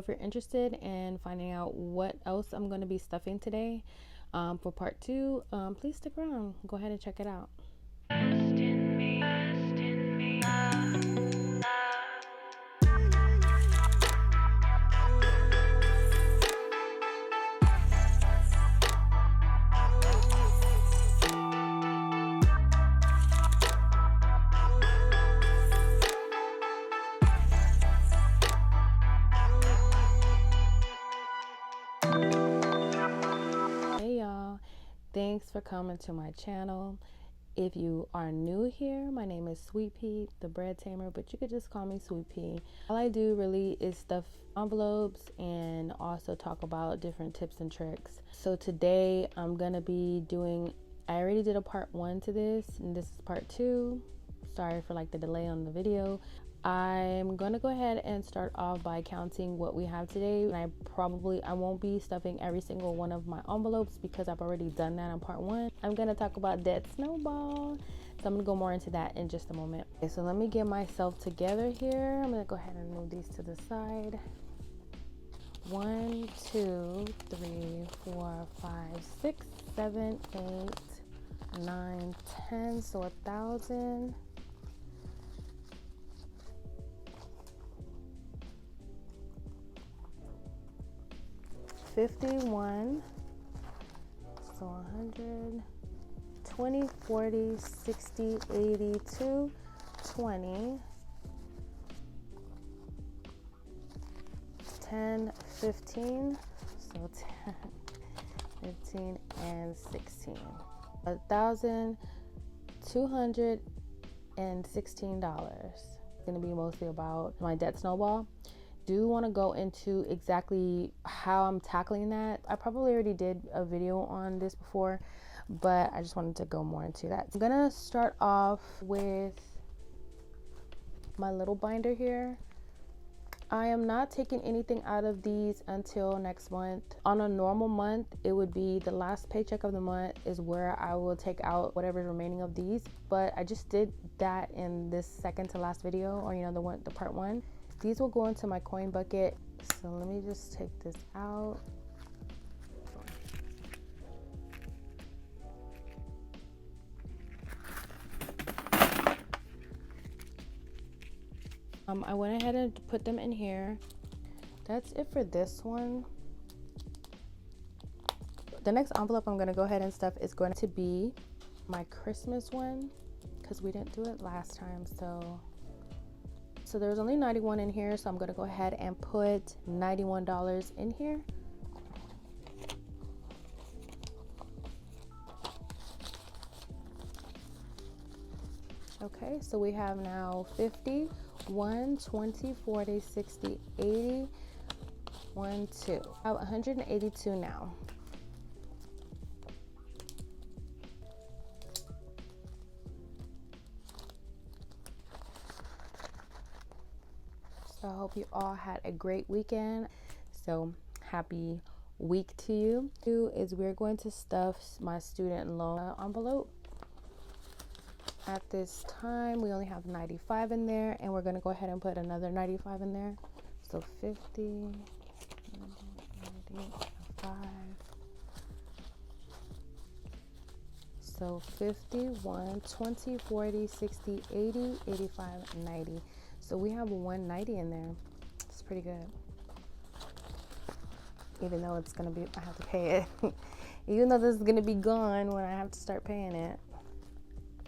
If you're interested in finding out what else I'm going to be stuffing today for part 2, please stick around. Go ahead and check it out. Hey y'all, thanks for coming to my channel. If you are new here, my name is Sweet Pea, the bread tamer, but you could just call me Sweet Pea. All I do really is stuff envelopes and also talk about different tips and tricks. So today I'm gonna be doing, I already did a part 1 to this, and this is part 2. Sorry for like the delay on the video. I'm gonna go ahead and start off by counting what we have today. And I won't be stuffing every single one of my envelopes because I've already done that on part 1. I'm gonna talk about that snowball, so I'm gonna go more into that in just a moment. Okay, so let me get myself together here. I'm gonna go ahead and move these to the side. 1, 2, 3, 4, 5, 6, 7, 8, 9, 10. So 1,000. 51, so 100, 20, 40, 60, 82, 20, 10, 15, so 10, 15, and 16. $1,216. It's gonna be mostly about my debt snowball. Do want to go into exactly how I'm tackling that. I probably already did a video on this before, but I just wanted to go more into that. I'm gonna start off with my little binder here. I am not taking anything out of these until next month. On a normal month, it would be the last paycheck of the month is where I will take out whatever's remaining of these, but I just did that in this second to last video, or the part 1. These will go into my coin bucket. So let me just take this out. I went ahead and put them in here. That's it for this one. The next envelope I'm gonna go ahead and stuff is going to be my Christmas one, because we didn't do it last time. So there's only 91 in here, so I'm gonna go ahead and put $91 in here. Okay, so we have now 50, 1, 20, 40, 60, 80, 1, 2. I have 182 now. So I hope you all had a great weekend. So happy week to you. Is we're going to stuff my student loan envelope. At this time, we only have 95 in there, and we're going to go ahead and put another 95 in there. So 50, 95. So 50, 1, 20, 40, 60, 80, 85, 90. So we have 190 in there. It's pretty good. Even though it's gonna be, I have to pay it. Even though this is gonna be gone when I have to start paying it.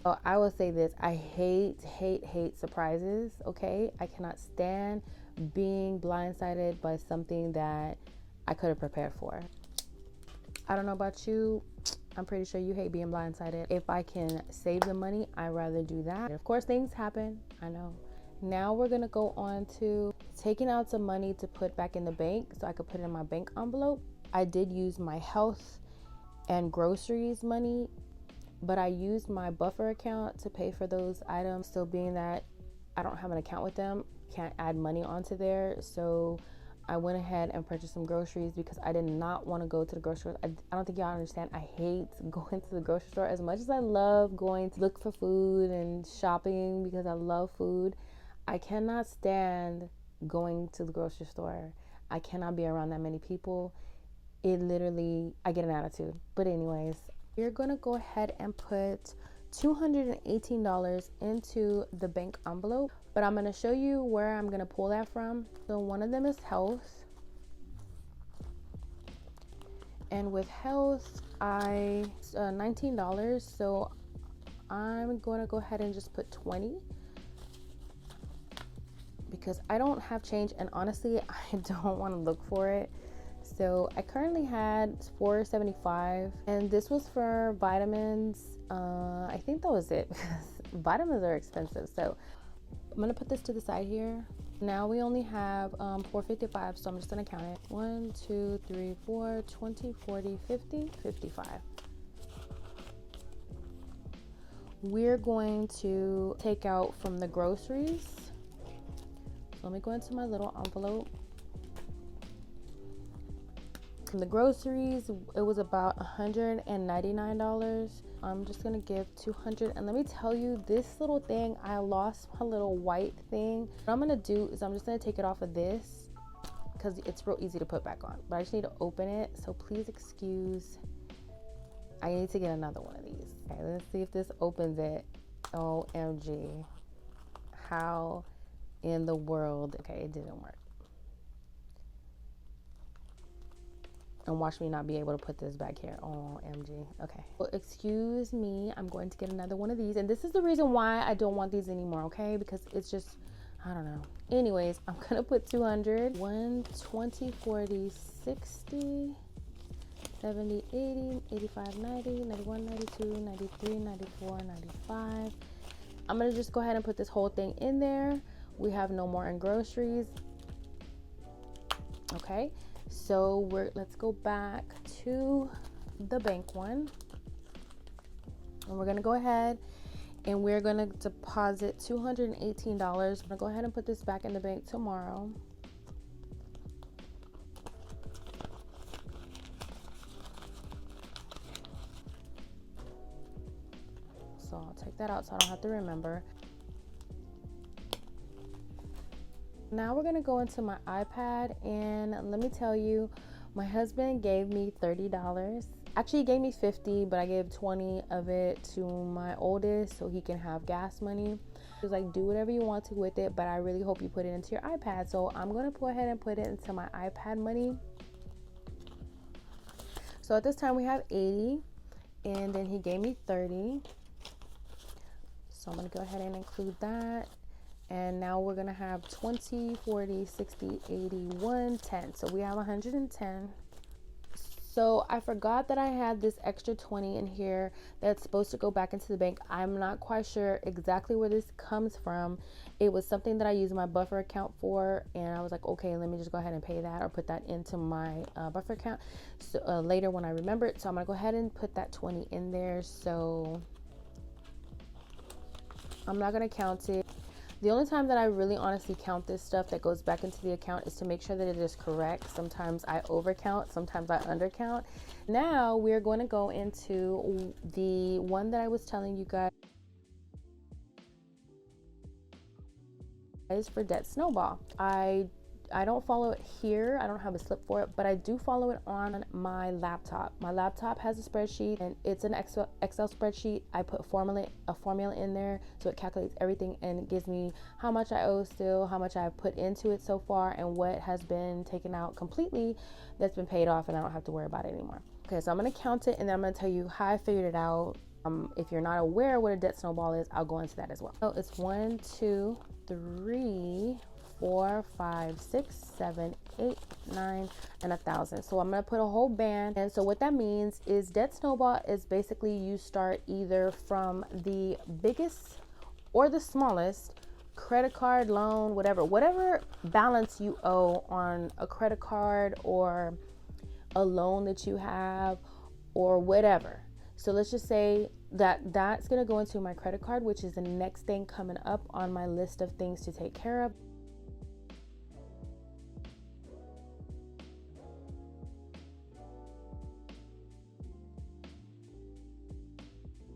So I will say this, I hate surprises, okay? I cannot stand being blindsided by something that I could have prepared for. I don't know about you, I'm pretty sure you hate being blindsided. If I can save the money, I'd rather do that. Of course, things happen, I know. Now we're gonna go on to taking out some money to put back in the bank so I could put it in my bank envelope. I did use my health and groceries money, but I used my buffer account to pay for those items. So being that I don't have an account with them, can't add money onto there. So I went ahead and purchased some groceries because I did not want to go to the grocery store. I don't think y'all understand. I hate going to the grocery store as much as I love going to look for food and shopping because I love food. I cannot stand going to the grocery store. I cannot be around that many people. It literally, I get an attitude. But anyways, we're gonna go ahead and put $218 into the bank envelope, but I'm gonna show you where I'm gonna pull that from. So one of them is health, and with health, I $19. So I'm gonna go ahead and just put 20 because I don't have change, and honestly, I don't want to look for it. So I currently had $4.75, and this was for vitamins. I think that was it because vitamins are expensive. So I'm gonna put this to the side here. Now we only have $4.55, so I'm just gonna count it. 1, 2, 3, 4, 20, 40, 50, 55. We're going to take out from the groceries. So let me go into my little envelope. From the groceries, it was about $199. I'm just gonna give 200, and let me tell you, this little thing, I lost my little white thing. What I'm gonna do is I'm just gonna take it off of this because it's real easy to put back on, but I just need to open it, so please excuse. I need to get another one of these. Okay, let's see if this opens it. OMG, how in the world? Okay, it didn't work. And watch me not be able to put this back here. OMG. Okay. Well, excuse me. I'm going to get another one of these. And this is the reason why I don't want these anymore, okay? Because it's just, I don't know. Anyways, I'm going to put 200. 1, 20, 40, 60, 70, 80, 85, 90, 91, 92, 93, 94, 95. I'm going to just go ahead and put this whole thing in there. We have no more in groceries. Okay. So let's go back to the bank one, and we're gonna go ahead and we're gonna deposit $218. I'm gonna go ahead and put this back in the bank tomorrow. So I'll take that out so I don't have to remember. Now we're gonna go into my iPad, and let me tell you, my husband gave me $30. Actually, he gave me 50, but I gave 20 of it to my oldest so he can have gas money. He was like, do whatever you want to with it, but I really hope you put it into your iPad. So I'm gonna go ahead and put it into my iPad money. So at this time we have 80, and then he gave me 30. So I'm gonna go ahead and include that. And now we're gonna have 20, 40, 60, 80, 110. So we have 110. So I forgot that I had this extra 20 in here that's supposed to go back into the bank. I'm not quite sure exactly where this comes from. It was something that I used my buffer account for, and I was like, okay, let me just go ahead and pay that or put that into my buffer account so later when I remember it. So I'm gonna go ahead and put that 20 in there. So I'm not gonna count it. The only time that I really honestly count this stuff that goes back into the account is to make sure that it is correct. Sometimes I overcount, sometimes I undercount. Now we're going to go into the one that I was telling you guys for Debt Snowball. I don't follow it here. I don't have a slip for it, but I do follow it on my laptop. My laptop has a spreadsheet, and it's an Excel spreadsheet. I put a formula in there, so it calculates everything and it gives me how much I owe still, how much I've put into it so far, and what has been taken out completely that's been paid off, and I don't have to worry about it anymore. Okay, so I'm gonna count it, and then I'm gonna tell you how I figured it out. If you're not aware what a debt snowball is, I'll go into that as well. So it's 1, 2, 3, 4, 5, 6, 7, 8, 9, and 1,000. So I'm gonna put a whole band. And so what that means is debt snowball is basically you start either from the biggest or the smallest credit card, loan, whatever balance you owe on a credit card or a loan that you have or whatever. So let's just say that that's gonna go into my credit card, which is the next thing coming up on my list of things to take care of.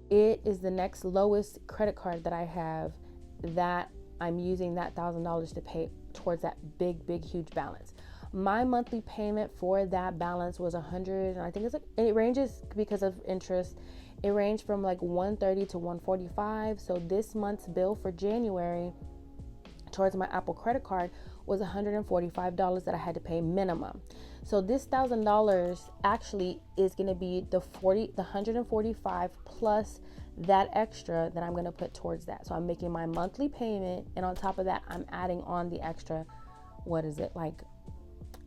It is the next lowest credit card that I have that I'm using that $1,000 to pay towards that big, huge balance. My monthly payment for that balance was 100, and I think it's like, it ranges because of interest. It ranged from like 130 to 145. So this month's bill for January towards my Apple credit card was $145 that I had to pay minimum. So this $1,000 actually is going to be the 145 plus that extra that I'm going to put towards that. So I'm making my monthly payment, and on top of that, I'm adding on the extra, what is it, like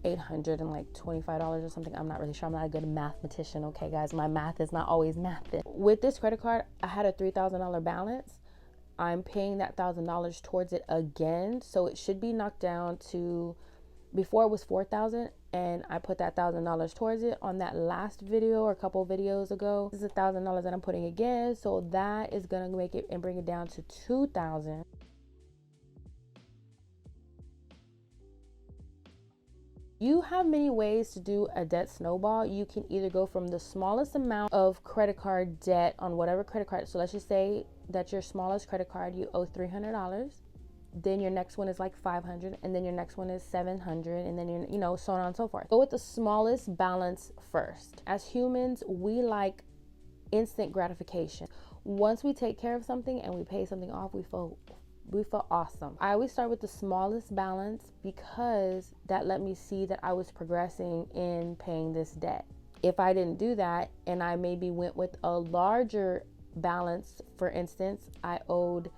$825 or something. I'm not really sure. I'm not a good mathematician. Okay, guys, my math is not always math. With this credit card, I had a $3,000 balance. I'm paying that $1,000 towards it again, so it should be knocked down to, before it was $4,000, and I put that $1,000 towards it on that last video or a couple videos ago. This is $1,000 that I'm putting again, so that is gonna make it and bring it down to $2,000. You have many ways to do a debt snowball. You can either go from the smallest amount of credit card debt on whatever credit card. So let's just say that your smallest credit card, you owe $300. Then your next one is like $500, and then your next one is $700, and then you're, so on and so forth. Go with the smallest balance first. As humans, we like instant gratification. Once we take care of something and we pay something off, we feel awesome. I always start with the smallest balance because that let me see that I was progressing in paying this debt. If I didn't do that and I maybe went with a larger balance, for instance, I owed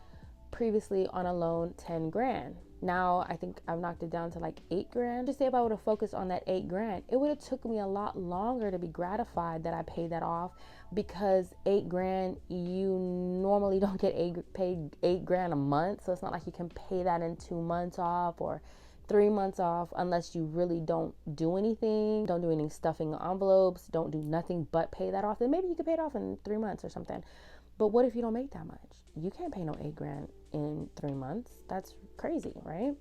previously on a loan 10 grand. Now I think I've knocked it down to like 8 grand. Just say if I would have focused on that 8 grand, it would have took me a lot longer to be gratified that I paid that off, because 8 grand, you normally don't get paid 8 grand a month. So it's not like you can pay that in 2 months off or 3 months off, unless you really don't do anything, don't do any stuffing envelopes, don't do nothing but pay that off. Then maybe you could pay it off in 3 months or something. But what if you don't make that much? You can't pay no 8 grand in 3 months. That's crazy, right?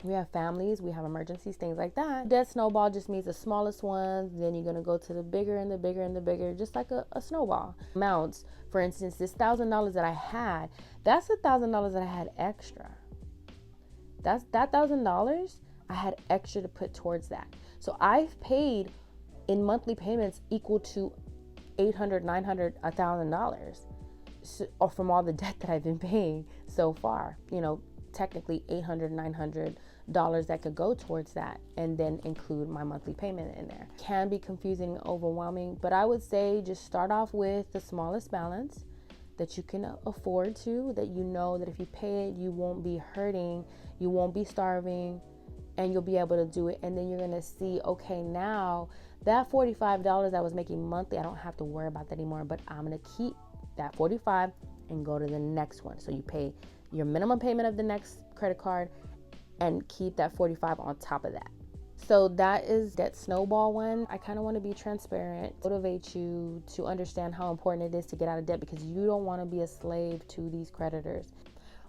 We have families, we have emergencies, things like that. Debt snowball just means the smallest ones, then you're gonna go to the bigger and the bigger and the bigger, just like a snowball. Amounts, for instance, this $1,000 that I had, that's $1,000 that I had extra. That $1,000 I had extra to put towards that. So I've paid in monthly payments equal to $800, $900, $1,000. Or from all the debt that I've been paying so far, technically $800, $900 that could go towards that, and then include my monthly payment in there. Can be confusing and overwhelming, but I would say just start off with the smallest balance that you can afford to, that you know that if you pay it, you won't be hurting, you won't be starving, and you'll be able to do it. And then you're gonna see, okay, now that $45 I was making monthly, I don't have to worry about that anymore, but I'm gonna keep that 45 and go to the next one. So you pay your minimum payment of the next credit card and keep that 45 on top of that. So that is that snowball one. I kind of want to be transparent, motivate you to understand how important it is to get out of debt, because you don't want to be a slave to these creditors.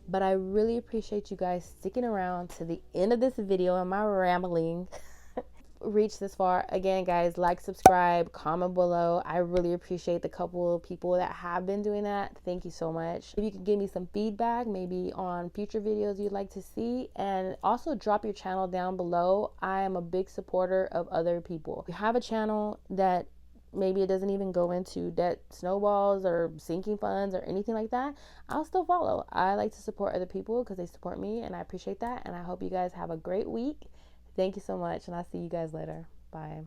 But I really appreciate you guys sticking around to the end of this video and my rambling. Reach this far. Again, guys, like, subscribe, comment below. I really appreciate the couple of people that have been doing that. Thank you so much. If you could give me some feedback, maybe on future videos you'd like to see, and also drop your channel down below. I am a big supporter of other people. If you have a channel that maybe it doesn't even go into debt snowballs or sinking funds or anything like that, I'll still follow. I like to support other people because they support me, and I appreciate that. And I hope you guys have a great week. Thank you so much, and I'll see you guys later. Bye.